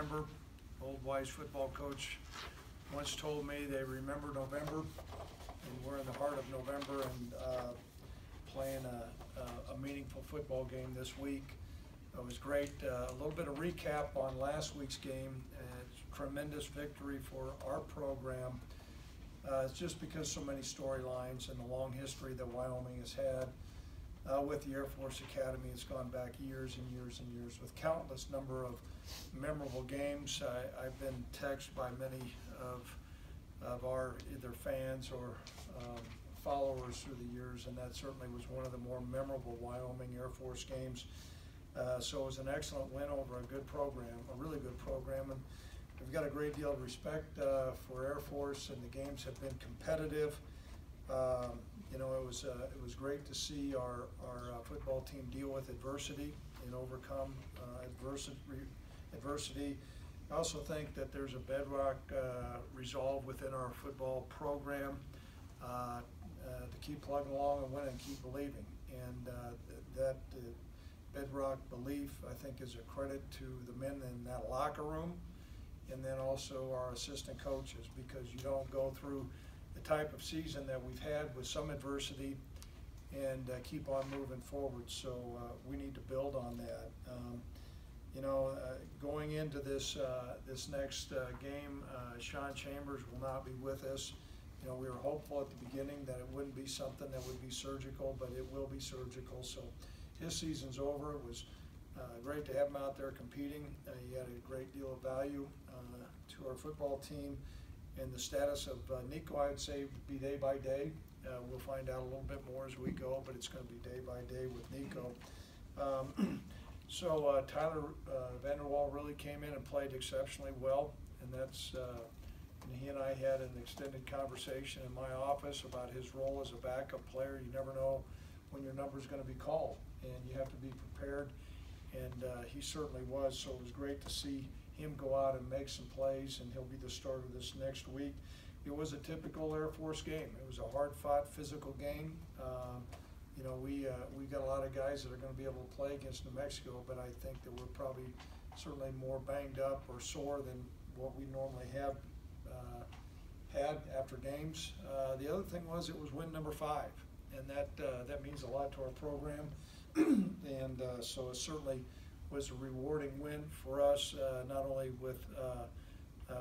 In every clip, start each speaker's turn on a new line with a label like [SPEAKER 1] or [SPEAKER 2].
[SPEAKER 1] remember. Old wise football coach once told me they remember November, and we're in the heart of November and playing a meaningful football game this week. It was great. A little bit of recap on last week's game. Tremendous victory for our program. It's just because so many storylines and the long history that Wyoming has had with the Air Force Academy. It's gone back years and years and years with countless number of memorable games. I've been texted by many of our either fans or followers through the years, and that certainly was one of the more memorable Wyoming Air Force games. So it was an excellent win over a good program, a really good program, and we've got a great deal of respect for Air Force, and the games have been competitive. You know, it was great to see our football team deal with adversity and overcome adversity. I also think that there's a bedrock resolve within our football program to keep plugging along and winning, keep believing, and that bedrock belief, I think, is a credit to the men in that locker room, and then also our assistant coaches, because you don't go through the type of season that we've had with some adversity and keep on moving forward. So we need to build on that. You know, going into this this next game, Sean Chambers will not be with us. You know, we were hopeful at the beginning that it wouldn't be something that would be surgical, but it will be surgical. So his season's over. It was great to have him out there competing. He had a great deal of value to our football team. And the status of Nico, I'd say, would be day by day. We'll find out a little bit more as we go, but it's going to be day by day with Nico. So Tyler Vanderwall really came in and played exceptionally well, and that's and he and I had an extended conversation in my office about his role as a backup player. You never know when your number is going to be called, and you have to be prepared, and he certainly was. So it was great to see him go out and make some plays, and he'll be the starter this next week. It was a typical Air Force game. It was a hard-fought, physical game. You know, we got a lot of guys that are going to be able to play against New Mexico, but I think that we're probably certainly more banged up or sore than what we normally have had after games. The other thing was it was win number 5, and that means a lot to our program, and so it certainly was a rewarding win for us, not only with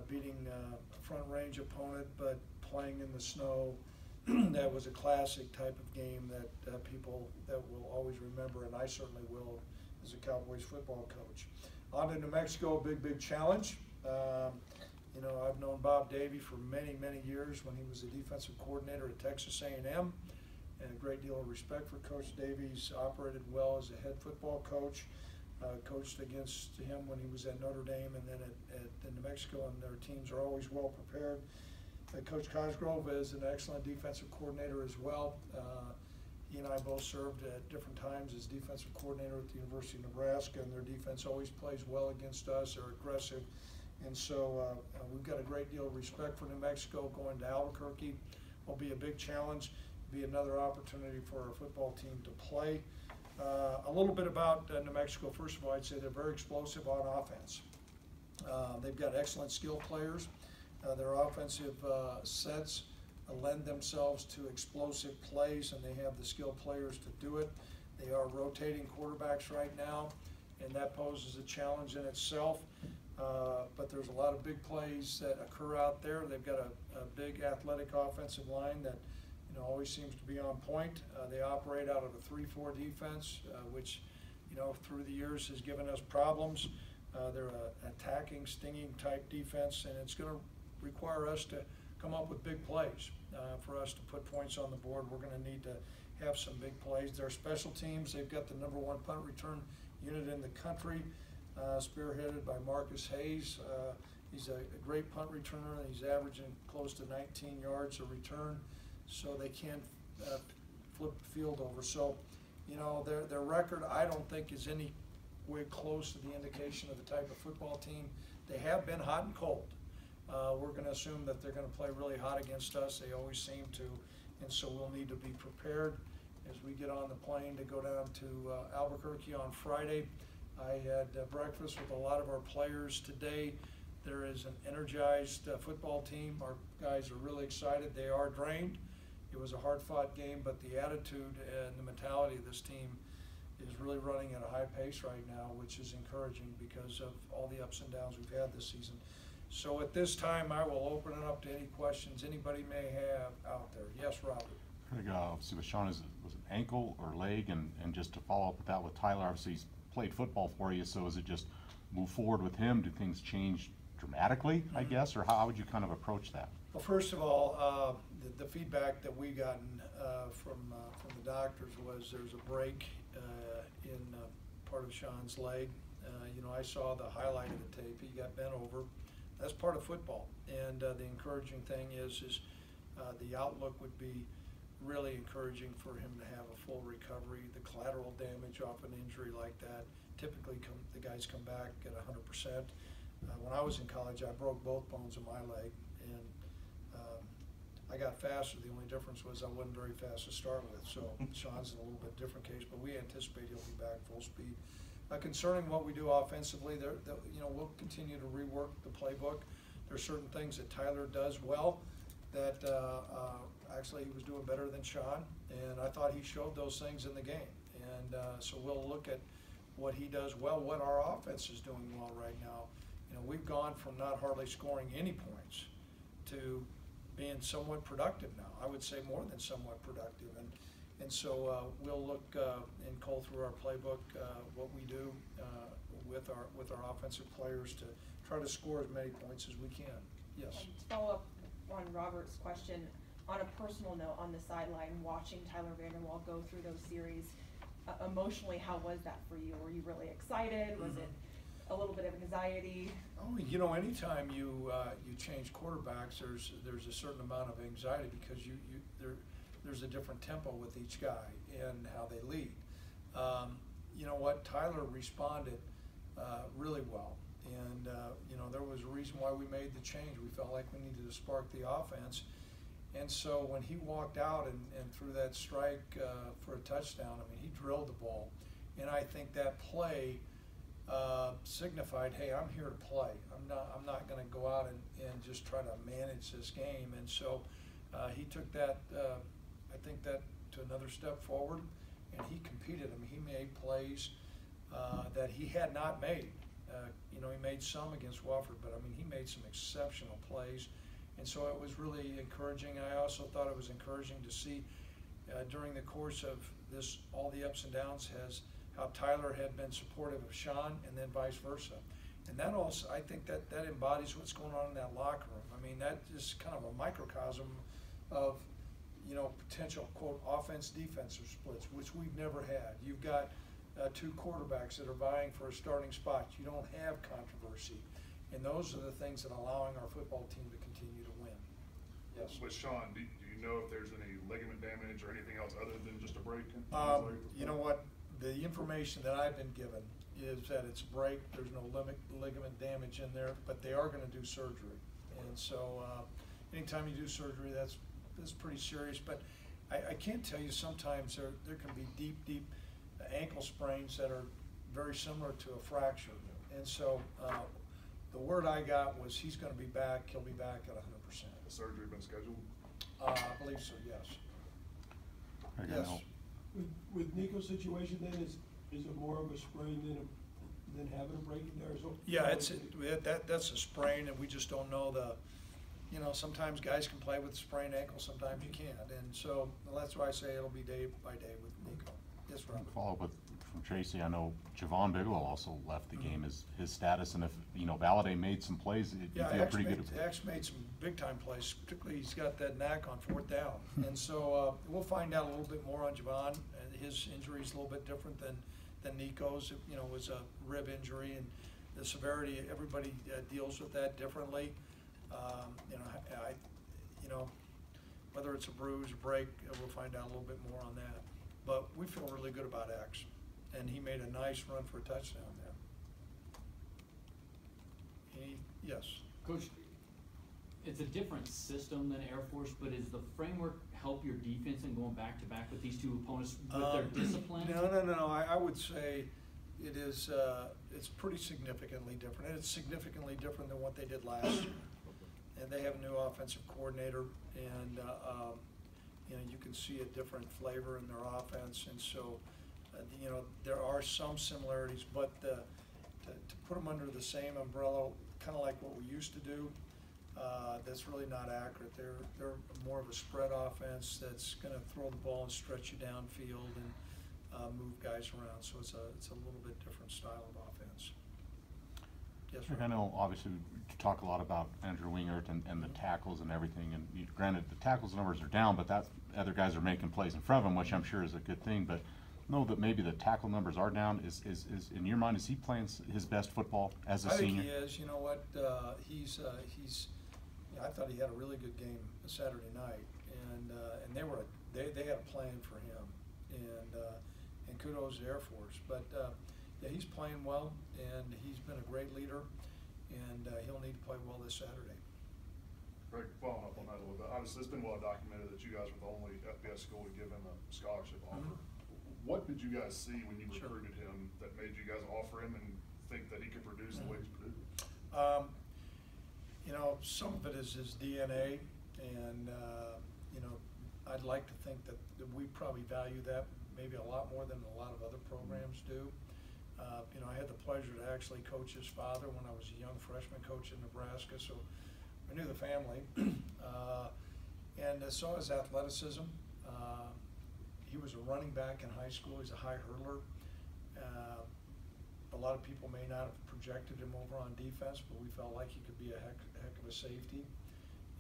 [SPEAKER 1] beating a front range opponent, but playing in the snow. That was a classic type of game that people that will always remember, and I certainly will as a Cowboys football coach. On to New Mexico, big challenge. You know, I've known Bob Davie for many years when he was the defensive coordinator at Texas A&M, and a great deal of respect for Coach Davie. He's operated well as a head football coach. Coached against him when he was at Notre Dame and then at New Mexico, and their teams are always well prepared. Coach Cosgrove is an excellent defensive coordinator as well. He and I both served at different times as defensive coordinator at the University of Nebraska, and their defense always plays well against us. They're aggressive, and so we've got a great deal of respect for New Mexico. Going to Albuquerque will be a big challenge, be another opportunity for our football team to play. A little bit about New Mexico. First of all, I'd say they're very explosive on offense. They've got excellent skill players. Their offensive sets lend themselves to explosive plays, and they have the skilled players to do it. They are rotating quarterbacks right now, and that poses a challenge in itself. But there's a lot of big plays that occur out there. They've got a big athletic offensive line that always seems to be on point. They operate out of a 3-4 defense, which, through the years has given us problems. They're an attacking, stinging type defense, and it's going to require us to come up with big plays. For us to put points on the board, we're going to need to have some big plays. Their special teams, they've got the #1 punt return unit in the country, spearheaded by Marcus Hayes. He's a great punt returner, and he's averaging close to 19 yards a return. So they can flip the field over. So, their record, I don't think, is any way close to the indication of the type of football team. They have been hot and cold. We're going to assume that they're going to play really hot against us. They always seem to, and so we'll need to be prepared as we get on the plane to go down to Albuquerque on Friday. I had breakfast with a lot of our players today. There is an energized football team. Our guys are really excited. They are drained. It was a hard-fought game, but the attitude and the mentality of this team is really running at a high pace right now, which is encouraging because of all the ups and downs we've had this season. So at this time, I will open it up to any questions anybody may have out there. Yes, Robert.
[SPEAKER 2] Craig, obviously with Sean, was it ankle or leg? And just to follow up with that with Tyler, obviously he's played football for you, so is it just move forward with him? Do things change dramatically, I guess, or how would you kind of approach that?
[SPEAKER 1] Well, first of all, the feedback that we gotten from the doctors was there's a break in part of Sean's leg. You know, I saw the highlight of the tape. He got bent over. That's part of football. And the encouraging thing is the outlook would be really encouraging for him to have a full recovery. The collateral damage off an injury like that, typically the guys come back at 100%. When I was in college, I broke both bones of my leg, and I got faster. The only difference was I wasn't very fast to start with. So Sean's in a little bit different case, but we anticipate he'll be back full speed. Concerning what we do offensively, you know, we'll continue to rework the playbook. There are certain things that Tyler does well that actually he was doing better than Sean, and I thought he showed those things in the game. And so we'll look at what he does well, what our offense is doing well right now. You know, we've gone from not hardly scoring any points to being somewhat productive now. I would say more than somewhat productive. And so we'll look and cull through our playbook, what we do with our offensive players to try to score as many points as we can. Yes.
[SPEAKER 3] To follow up on Robert's question, on a personal note, on the sideline, watching Tyler Vanderwall go through those series, emotionally, how was that for you? Were you really excited? Was it a little bit of anxiety?
[SPEAKER 1] Oh, you know, anytime you change quarterbacks, there's a certain amount of anxiety because there's a different tempo with each guy and how they lead. You know what? Tyler responded really well, and you know, there was a reason why we made the change. We felt like we needed to spark the offense, and so when he walked out and threw that strike for a touchdown, I mean, he drilled the ball, and I think that play signified, hey, I'm here to play. I'm not going to go out and just try to manage this game, and so he took that. I think that to another step forward, and he competed. I mean, he made plays that he had not made. You know, he made some against Wofford, but I mean, he made some exceptional plays, and so it was really encouraging. I also thought it was encouraging to see during the course of this, all the ups and downs, how Tyler had been supportive of Sean, and then vice versa. And that also, I think that embodies what's going on in that locker room. I mean, that is kind of a microcosm of, you know, potential, quote, offense-defensive splits, which we've never had. You've got two quarterbacks that are vying for a starting spot. You don't have controversy. And those are the things that are allowing our football team to continue to win. Yes.
[SPEAKER 4] With Sean, do you know if there's any ligament damage or anything else other than just a break?
[SPEAKER 1] You know what? The information that I've been given is that it's a break. There's no ligament damage in there, but they are going to do surgery. And so anytime you do surgery, that's pretty serious. But I can't tell you, sometimes there can be deep ankle sprains that are very similar to a fracture. And so the word I got was he's going to be back. He'll be back at 100%.
[SPEAKER 4] Has surgery been scheduled?
[SPEAKER 1] I believe so, yes. Yes.
[SPEAKER 5] With Nico's situation, then is it more of a sprain than having a break in there?
[SPEAKER 1] Yeah, that's a sprain, and we just don't know you know, sometimes guys can play with a sprained ankle, sometimes you can't, and so that's why I say it'll be day by day with Nico. Yes, Robert.
[SPEAKER 2] Follow up from Tracy. I know Javon Bigelow also left the game. His status, and if you know Valladay made some plays, you feel pretty good.
[SPEAKER 1] X made some big time plays. Particularly, he's got that knack on fourth down, and so we'll find out a little bit more on Javon. His injury is a little bit different than Nico's. You know, was a rib injury, and the severity. Everybody deals with that differently. You know, whether it's a bruise, a break, we'll find out a little bit more on that. But we feel really good about X, and he made a nice run for a touchdown there. Yes.
[SPEAKER 6] Coach, it's a different system than Air Force, but is the framework help your defense in going back to back with these two opponents with their discipline?
[SPEAKER 1] No. I would say it is, it's pretty significantly different, and it's significantly different than what they did last year. And they have a new offensive coordinator, and, you know, you can see a different flavor in their offense, and so, you know, there are some similarities, but to put them under the same umbrella, kind of like what we used to do, that's really not accurate. They're more of a spread offense that's going to throw the ball and stretch you downfield and move guys around. So it's a little bit different style of offense. Yes,
[SPEAKER 2] Rick, I
[SPEAKER 1] Ron?
[SPEAKER 2] know obviously we talk a lot about Andrew Wingert and the tackles and everything, and granted the tackles numbers are down, but that other guys are making plays in front of him, which I'm sure is a good thing. But know that maybe the tackle numbers are down. Is in your mind, is he playing his best football as a senior?
[SPEAKER 1] I think he is. You know what? He's. I thought he had a really good game Saturday night, and they had a plan for him, and kudos to Air Force. But yeah, he's playing well, and he's been a great leader, and he'll need to play well this Saturday.
[SPEAKER 4] Craig, following up on that a little bit, obviously it's been well documented that you guys were the only FBS school to give him a scholarship offer. What did you guys see when you
[SPEAKER 1] Sure.
[SPEAKER 4] recruited him that made you guys offer him and think that he could produce the way he's produced?
[SPEAKER 1] You know, some of it is his DNA, and you know, I'd like to think that we probably value that maybe a lot more than a lot of other programs do. You know, I had the pleasure to actually coach his father when I was a young freshman coach in Nebraska, so I knew the family. And so his athleticism. He was a running back in high school. He's a high hurdler. A lot of people may not have projected him over on defense, but we felt like he could be a heck of a safety.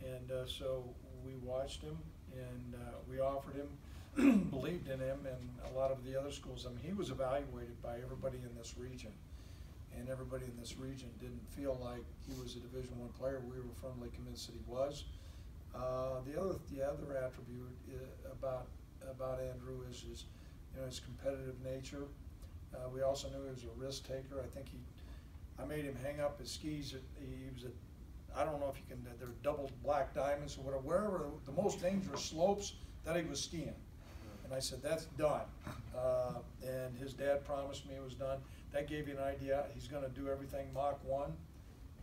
[SPEAKER 1] And so we watched him, and we offered him, believed in him, and a lot of the other schools. I mean, he was evaluated by everybody in this region, and everybody in this region didn't feel like he was a Division I player. We were firmly convinced that he was. The other attribute about Andrew is his, you know, his competitive nature. We also knew he was a risk taker. I think I made him hang up his skis. He was I don't know if you can, they're double black diamonds or whatever, wherever the most dangerous slopes that he was skiing. And I said, that's done. And his dad promised me it was done. That gave you an idea. He's gonna do everything Mach 1,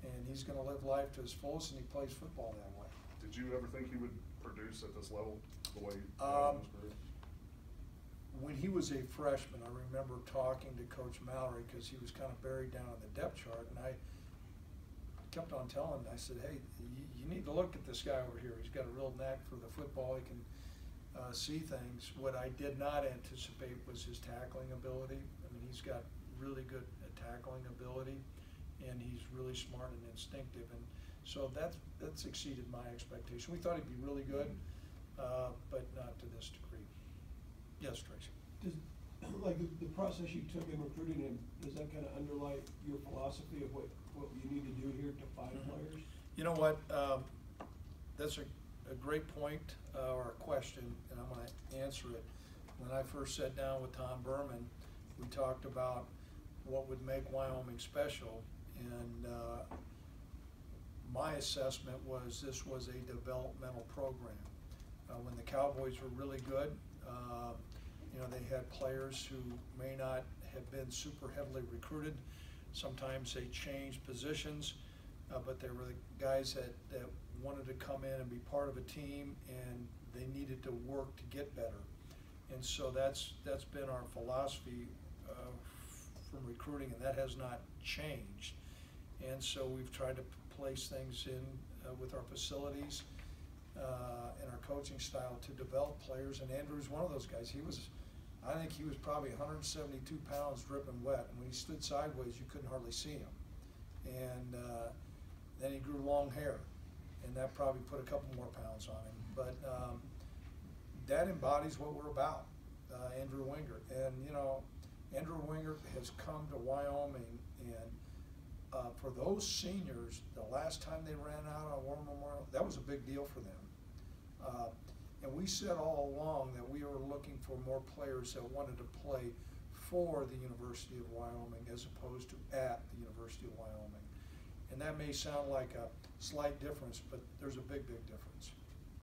[SPEAKER 1] and he's gonna live life to his fullest, and he plays football that way.
[SPEAKER 4] Did you ever think he would produce at this level the way he
[SPEAKER 1] Um,
[SPEAKER 4] has in his career?
[SPEAKER 1] When he was a freshman, I remember talking to Coach Mallory because he was kind of buried down in the depth chart, and I kept on telling him, I said, hey, you need to look at this guy over here. He's got a real knack for the football. He can see things. What I did not anticipate was his tackling ability. I mean, he's got really good tackling ability, and he's really smart and instinctive, and so that's exceeded my expectation. We thought he'd be really good, but not to this degree. Yes, Tracy.
[SPEAKER 5] Like the process you took in recruiting him, does that kind of underlie your philosophy of what you need to do here to find players?
[SPEAKER 1] You know what? That's a great point or a question, and I'm going to answer it. When I first sat down with Tom Berman, we talked about what would make Wyoming special, and my assessment was this was a developmental program. When the Cowboys were really good, you know, they had players who may not have been super heavily recruited. Sometimes they changed positions, but they were the guys that wanted to come in and be part of a team, and they needed to work to get better. And so that's been our philosophy from recruiting, and that has not changed. And so we've tried to place things in with our facilities and our coaching style to develop players, and Andrew's one of those guys. I think he was probably 172 pounds dripping wet, and when he stood sideways, you couldn't hardly see him. And then he grew long hair, and that probably put a couple more pounds on him. But that embodies what we're about, Andrew Wingert. And, you know, Andrew Wingert has come to Wyoming, and for those seniors, the last time they ran out on War Memorial, that was a big deal for them. And we said all along that we were looking for more players that wanted to play for the University of Wyoming as opposed to at the University of Wyoming. And that may sound like a slight difference, but there's a big, big difference.